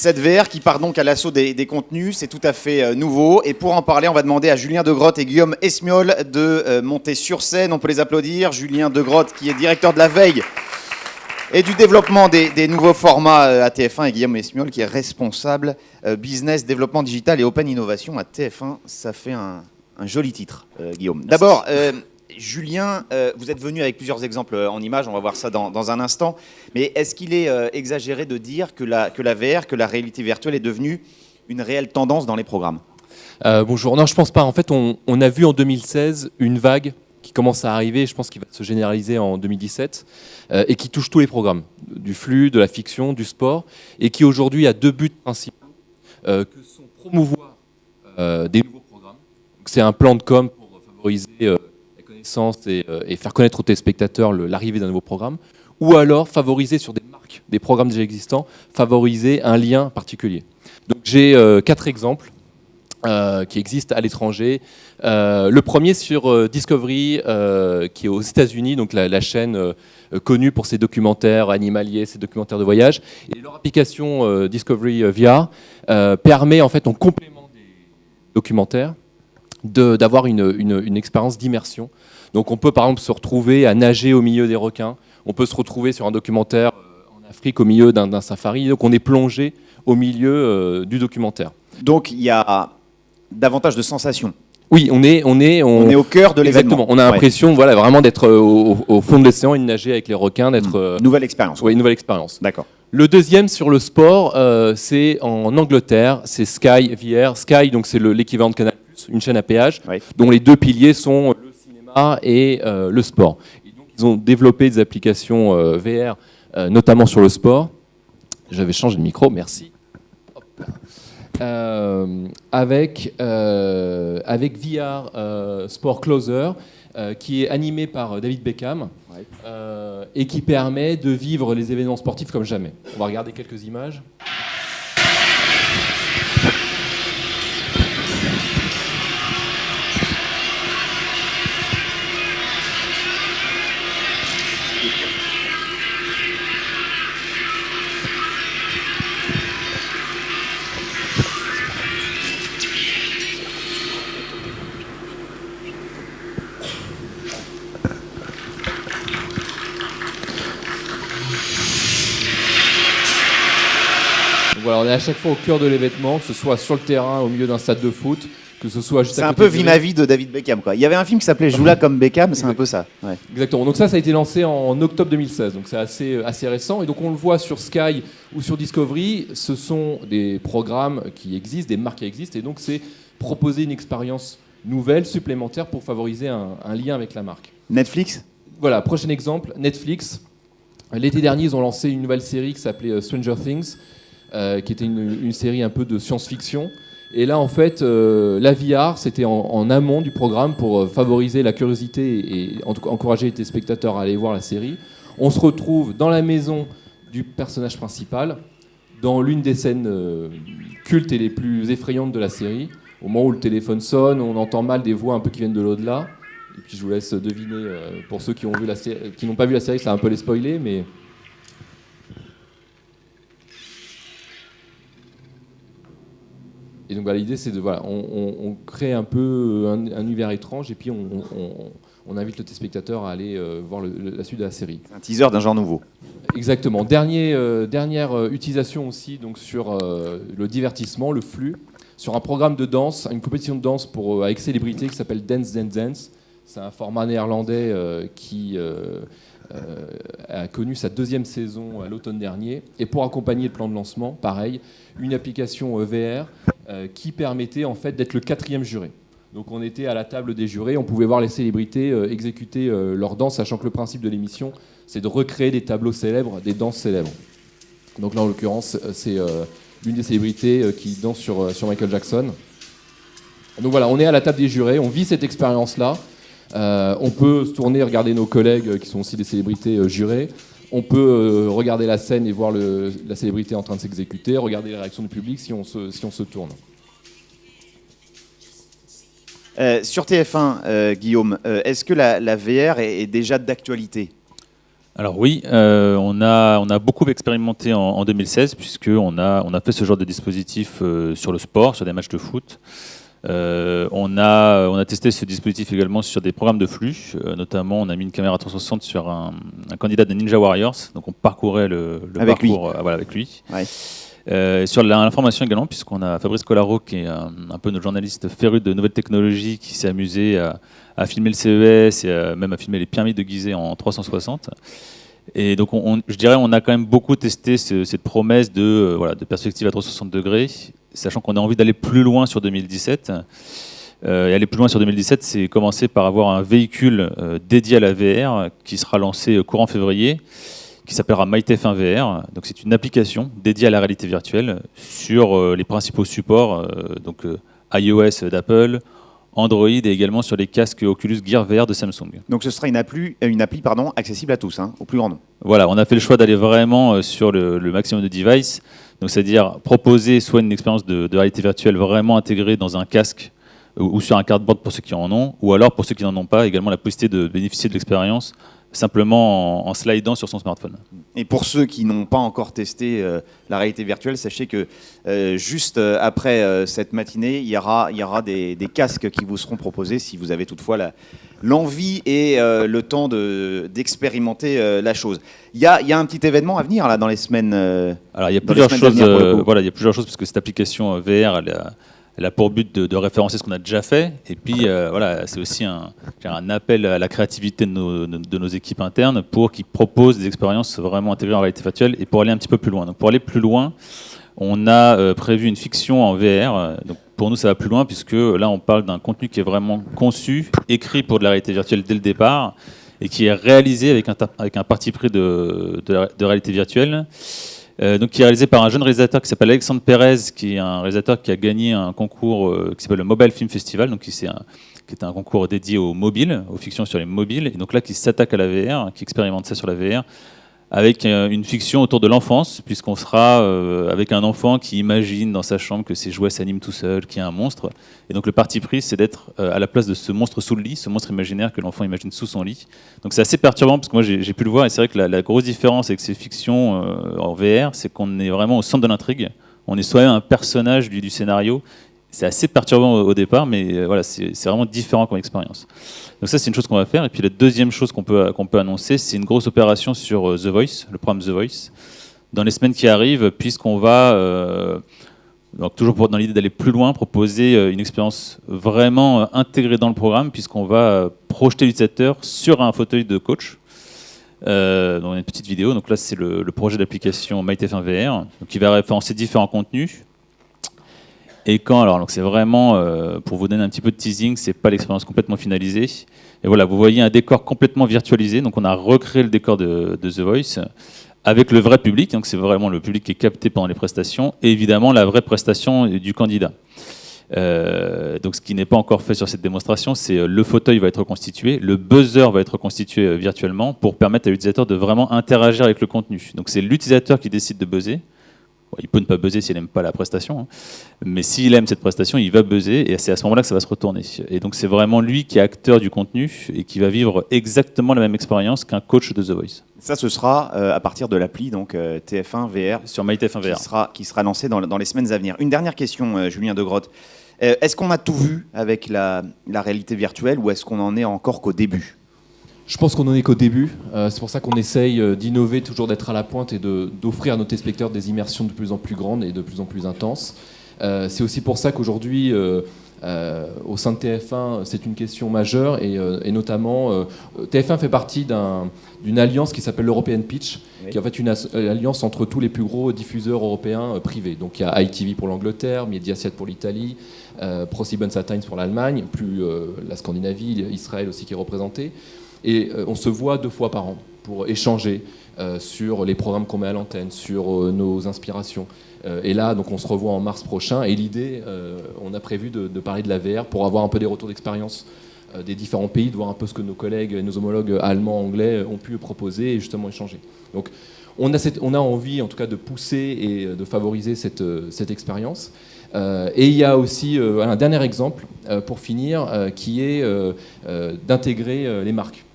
Cette VR qui part donc à l'assaut des contenus, c'est tout à fait nouveau. Et pour en parler, on va demander à Julien Degrotte et Guillaume Esmiol de monter sur scène. On peut les applaudir. Julien Degrotte qui est directeur de la veille et du développement des nouveaux formats à TF1 et Guillaume Esmiol qui est responsable business, développement digital et open innovation à TF1. Ça fait un joli titre, Guillaume. D'abord, Julien, vous êtes venu avec plusieurs exemples en images, on va voir ça dans un instant. Mais est-ce qu'il est exagéré de dire que la VR, que la réalité virtuelle est devenue une réelle tendance dans les programmes ? Bonjour, non je pense pas. En fait on a vu en 2016 une vague qui commence à arriver, je pense qu'il va se généraliser en 2017, et qui touche tous les programmes, du flux, de la fiction, du sport, et qui aujourd'hui a deux buts principaux, que sont promouvoir des nouveaux programmes. Donc, c'est un plan de com pour favoriser la connaissance et faire connaître aux téléspectateurs l'arrivée d'un nouveau programme, ou alors favoriser sur des marques, des programmes déjà existants, favoriser un lien particulier. Donc j'ai 4 exemples qui existent à l'étranger. Le premier sur Discovery, qui est aux États-Unis, donc la chaîne connue pour ses documentaires animaliers, ses documentaires de voyage. Et leur application Discovery VR permet en fait en complément des documentaires d'avoir une expérience d'immersion. Donc on peut par exemple se retrouver à nager au milieu des requins, on peut se retrouver sur un documentaire en Afrique au milieu d'un safari, donc on est plongé au milieu du documentaire. Donc il y a davantage de sensations. Oui, on est au cœur de l'événement. Exactement, on a l'impression voilà, vraiment d'être au fond de l'océan et de nager avec les requins. Nouvelle expérience. Oui, nouvelle expérience. D'accord. Le deuxième sur le sport, c'est en Angleterre, c'est Sky VR. Sky, donc c'est l'équivalent de Canal+, une chaîne à péage, dont les deux piliers sont le cinéma et le sport. Et donc, ils ont développé des applications VR, notamment sur le sport. J'avais changé de micro, merci. Hop. Avec VR Sport Closer, qui est animé par David Beckham, et qui permet de vivre les événements sportifs comme jamais. On va regarder quelques images. Voilà, on est à chaque fois au cœur de l'événement, que ce soit sur le terrain, au milieu d'un stade de foot, que ce soit juste à côté. C'est un peu Vie-ma-vie de David Beckham, quoi. Il y avait un film qui s'appelait Joue là comme Beckham, c'est un peu ça. Ouais. Exactement. Donc ça a été lancé en octobre 2016, donc c'est assez récent. Et donc on le voit sur Sky ou sur Discovery, ce sont des programmes qui existent, des marques qui existent, et donc c'est proposer une expérience nouvelle, supplémentaire, pour favoriser un lien avec la marque. Netflix ? Voilà, prochain exemple, Netflix. L'été dernier, ils ont lancé une nouvelle série qui s'appelait Stranger Things, qui était une série un peu de science-fiction. Et là, en fait, la VR, c'était en amont du programme pour favoriser la curiosité et encourager les téléspectateurs à aller voir la série. On se retrouve dans la maison du personnage principal, dans l'une des scènes cultes et les plus effrayantes de la série. Au moment où le téléphone sonne, on entend mal des voix un peu qui viennent de l'au-delà. Et puis je vous laisse deviner, pour ceux qui n'ont pas vu la série, ça va un peu les spoiler, mais... Et donc l'idée c'est on crée un peu un univers étrange et puis on invite le téléspectateur à aller voir la suite de la série. Un teaser d'un genre nouveau. Exactement. Dernière utilisation aussi donc sur le divertissement, le flux, sur un programme de danse, une compétition de danse avec célébrité qui s'appelle Dance Dance Dance. C'est un format néerlandais qui a connu sa 2e saison à l'automne dernier. Et pour accompagner le plan de lancement, pareil, une application VR qui permettait en fait d'être le 4e juré. Donc on était à la table des jurés, on pouvait voir les célébrités exécuter leur danse, sachant que le principe de l'émission, c'est de recréer des tableaux célèbres, des danses célèbres. Donc là, en l'occurrence, c'est l'une des célébrités qui danse sur Michael Jackson. Donc voilà, on est à la table des jurés, on vit cette expérience-là. On peut se tourner et regarder nos collègues qui sont aussi des célébrités jurées. On peut regarder la scène et voir la célébrité en train de s'exécuter, regarder les réactions du public si on se tourne. Sur TF1, Guillaume, est-ce que la VR est déjà d'actualité ? Alors oui, on a beaucoup expérimenté en 2016 puisqu'on a fait ce genre de dispositif sur le sport, sur des matchs de foot. On a testé ce dispositif également sur des programmes de flux, notamment on a mis une caméra 360 sur un candidat de Ninja Warriors, donc on parcourait le Avec parcours voilà, avec lui. Ouais. Sur l'information également, puisqu'on a Fabrice Collaro, qui est un peu notre journaliste féru de nouvelles technologies, qui s'est amusé à filmer le CES et même à filmer les pyramides de Gizeh en 360. Et donc, je dirais, on a quand même beaucoup testé cette promesse de perspective à 360 degrés, sachant qu'on a envie d'aller plus loin sur 2017. Et aller plus loin sur 2017, c'est commencer par avoir un véhicule dédié à la VR qui sera lancé courant février, qui s'appellera MyTF1 VR. Donc, c'est une application dédiée à la réalité virtuelle sur les principaux supports, iOS d'Apple, Android et également sur les casques Oculus Gear VR de Samsung. Donc ce sera une appli accessible à tous, au plus grand nombre. Voilà, on a fait le choix d'aller vraiment sur le maximum de devices, donc c'est-à-dire proposer soit une expérience de réalité virtuelle vraiment intégrée dans un casque ou sur un cardboard pour ceux qui en ont, ou alors pour ceux qui n'en ont pas, également la possibilité de bénéficier de l'expérience simplement en slidant sur son smartphone. Et pour ceux qui n'ont pas encore testé la réalité virtuelle, sachez que juste après cette matinée, il y aura des casques qui vous seront proposés si vous avez toutefois l'envie et le temps d'expérimenter la chose. Il y a un petit événement à venir là, dans les semaines. Alors il y a plusieurs choses. Il y a plusieurs choses parce que cette application VR, elle a pour but de référencer ce qu'on a déjà fait. Et puis, c'est aussi un appel à la créativité de nos équipes internes pour qu'ils proposent des expériences vraiment intégrées en réalité virtuelle et pour aller un petit peu plus loin. Donc, pour aller plus loin, on a prévu une fiction en VR. Donc, pour nous, ça va plus loin puisque là, on parle d'un contenu qui est vraiment conçu, écrit pour de la réalité virtuelle dès le départ et qui est réalisé avec un parti pris de réalité virtuelle. Donc, qui est réalisé par un jeune réalisateur qui s'appelle Alexandre Pérez, qui est un réalisateur qui a gagné un concours qui s'appelle le Mobile Film Festival, donc qui est un concours dédié aux mobiles, aux fictions sur les mobiles, et donc là qui s'attaque à la VR, qui expérimente ça sur la VR, avec une fiction autour de l'enfance, puisqu'on sera avec un enfant qui imagine dans sa chambre que ses jouets s'animent tout seul, qu'il y a un monstre. Et donc le parti pris, c'est d'être à la place de ce monstre sous le lit, ce monstre imaginaire que l'enfant imagine sous son lit. Donc c'est assez perturbant, parce que moi j'ai pu le voir, et c'est vrai que la grosse différence avec ces fictions en VR, c'est qu'on est vraiment au centre de l'intrigue. On est soi-même un personnage du scénario. C'est assez perturbant au départ, mais c'est vraiment différent comme expérience. Donc ça, c'est une chose qu'on va faire. Et puis la deuxième chose qu'on peut annoncer, c'est une grosse opération sur The Voice, le programme The Voice, dans les semaines qui arrivent, puisqu'on va, donc toujours dans l'idée d'aller plus loin, proposer une expérience vraiment intégrée dans le programme, puisqu'on va projeter l'utilisateur sur un fauteuil de coach. Dans une petite vidéo. Donc là, c'est le projet d'application MyTF1 VR, donc qui va référencer différents contenus. Et donc c'est vraiment, pour vous donner un petit peu de teasing, c'est pas l'expérience complètement finalisée. Et voilà, vous voyez un décor complètement virtualisé. Donc on a recréé le décor de The Voice avec le vrai public. Donc c'est vraiment le public qui est capté pendant les prestations. Et évidemment, la vraie prestation du candidat. Donc ce qui n'est pas encore fait sur cette démonstration, c'est le fauteuil va être reconstitué, le buzzer va être reconstitué virtuellement pour permettre à l'utilisateur de vraiment interagir avec le contenu. Donc c'est l'utilisateur qui décide de buzzer. Il peut ne pas buzzer s'il n'aime pas la prestation, mais s'il aime cette prestation, il va buzzer, et c'est à ce moment-là que ça va se retourner. Et donc c'est vraiment lui qui est acteur du contenu et qui va vivre exactement la même expérience qu'un coach de The Voice. Ça, ce sera à partir de l'appli TF1 VR sur MyTF1 VR, qui sera lancée dans les semaines à venir. Une dernière question, Julien de Grotte. Est-ce qu'on a tout vu avec la réalité virtuelle ou est-ce qu'on en est encore qu'au début ? Je pense qu'on n'en est qu'au début. C'est pour ça qu'on essaye d'innover, toujours d'être à la pointe et d'offrir à nos téléspectateurs des immersions de plus en plus grandes et de plus en plus intenses. C'est aussi pour ça qu'aujourd'hui, au sein de TF1, c'est une question majeure et notamment, TF1 fait partie d'une alliance qui s'appelle l'European Pitch, oui, qui est en fait une alliance entre tous les plus gros diffuseurs européens privés. Donc il y a ITV pour l'Angleterre, Mediaset pour l'Italie, ProSiebenSat.1 pour l'Allemagne, plus la Scandinavie, Israël aussi qui est représenté. Et on se voit 2 fois par an pour échanger sur les programmes qu'on met à l'antenne, sur nos inspirations. Et là, donc, on se revoit en mars prochain. Et l'idée, on a prévu de parler de la VR pour avoir un peu des retours d'expérience des différents pays, de voir un peu ce que nos collègues, nos homologues allemands, anglais ont pu proposer et justement échanger. Donc, on a envie, en tout cas, de pousser et de favoriser cette expérience. Et il y a aussi un dernier exemple, pour finir, qui est d'intégrer les marques.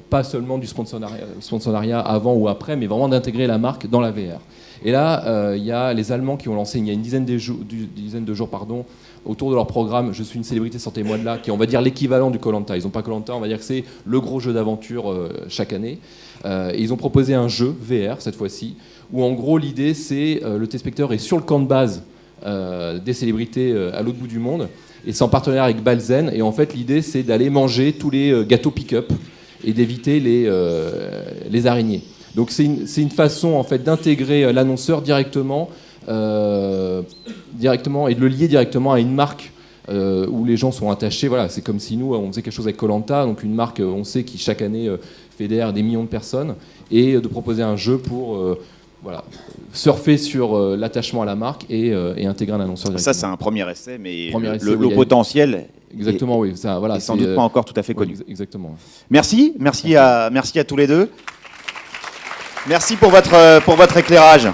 pas seulement du sponsorat avant ou après, mais vraiment d'intégrer la marque dans la VR. Et là, il y a les Allemands qui ont lancé il y a une dizaine de jours, autour de leur programme « Je suis une célébrité, sortez-moi de là », qui est, on va dire, l'équivalent du Koh-Lanta. Ils n'ont pas Koh-Lanta, on va dire que c'est le gros jeu d'aventure chaque année. Et ils ont proposé un jeu VR, cette fois-ci, où en gros, l'idée, c'est le téléspectateur est sur le camp de base des célébrités à l'autre bout du monde, et c'est en partenariat avec Balzen. Et en fait, l'idée, c'est d'aller manger tous les gâteaux pick-up et d'éviter les araignées. Donc c'est une façon en fait d'intégrer l'annonceur directement et de le lier directement à une marque où les gens sont attachés. Voilà, c'est comme si nous on faisait quelque chose avec Koh-Lanta, donc une marque on sait qui chaque année fédère des millions de personnes, et de proposer un jeu pour surfer sur l'attachement à la marque et intégrer un annonceur directement. Ça c'est un premier essai, mais le potentiel. Exactement, oui. Ça, voilà, est sans doute pas encore tout à fait connu. Oui, exactement. Merci à tous les deux. Merci pour votre éclairage.